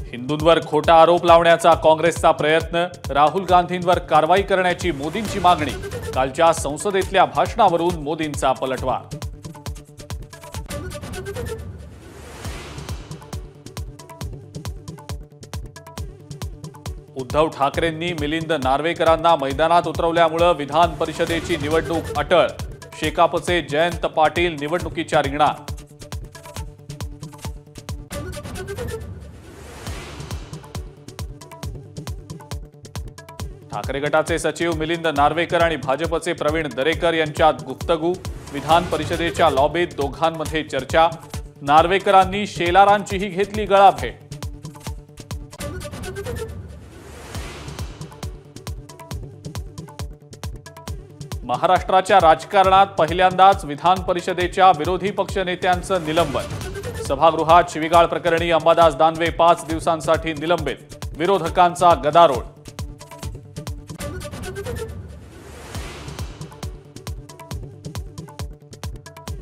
हिंदूंवर खोटा आरोप लावण्याचा काँग्रेसचा प्रयत्न, राहुल गांधींवर कारवाई करण्याची मोदींची मागणी। कालच्या संसदेतल्या भाषणावरून मोदींचा पलटवार। उद्धव ठाकरेंनी मिलिंद नार्वेकरांना मैदानात उतरवल्यामुळे विधान परिषदेची निवडणूक अटळ। शेकापचे जयंत पाटील निवडणुकीच्या रिंगणात। ठाकरे गटाचे सचिव मिलिंद नार्वेकर आणि भाजपचे प्रवीण दरेकर यांच्यात गुप्तगू। विधान परिषदेच्या लॉबीत दोघांमध्ये चर्चा। नार्वेकरांनी शेलारांचीही घेतली गळाभेट। महाराष्ट्राच्या राजकारणात पहिल्यांदाच विधान परिषदेच्या विरोधी पक्षनेत्यांचं निलंबन। सभागृहात शिवीगाळ प्रकरणी अंबादास दानवे 5 दिवसांसाठी निलंबित। विरोधकांचा गदारोळ।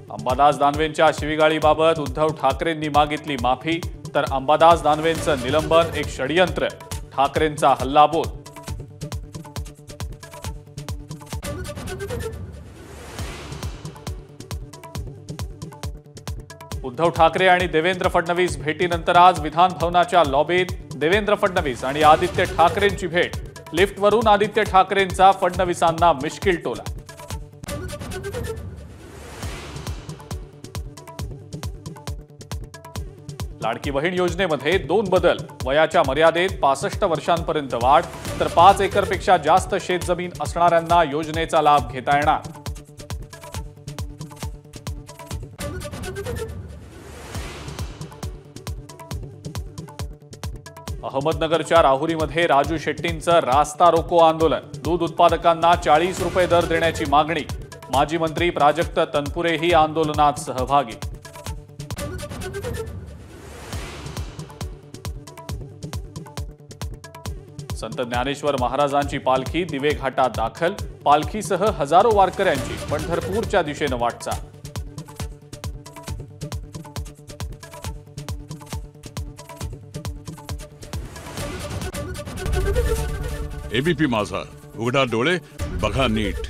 अंबादास दानवेंच्या शिवीगाळीबाबत उद्धव ठाकरेंनी मागितली माफी, तर अंबादास दानवेंचं निलंबन एक षडयंत्र, ठाकरेंचा हल्लाबोल। उद्धव ठाकरे आणि देवेंद्र फडणवीस भेटीनंतर आज विधान भवनाच्या लॉबीत देवेंद्र फडणवीस आणि आदित्य ठाकरेंची भेट। लिफ्टवरून आदित्य ठाकरेंचा फडणवीसांना मिश्किल टोला। लाडकी बहीण योजनेमध्ये 2 बदल। वयाच्या मर्यादेत 65 वर्षांपर्यंत वाढ, तर 5 एकरपेक्षा जास्त शेतजमीन असणाऱ्यांना योजनेचा लाभ घेता येणार। अहमदनगरच्या राहुरीमध्ये राजू शेट्टींचं रास्ता रोको आंदोलन। दूध उत्पादकांना 40 रुपये दर देण्याची मागणी। माजी मंत्री प्राजक्त तनपुरेही आंदोलनात सहभागी। संत ज्ञानेश्वर महाराजांची पालखी दिवे घाटात दाखल। पालखीसह हजारो वारकऱ्यांची पंढरपूरच्या दिशेने वाटचाल। एबीपी माझा, उघडा डोळे बघा नीट।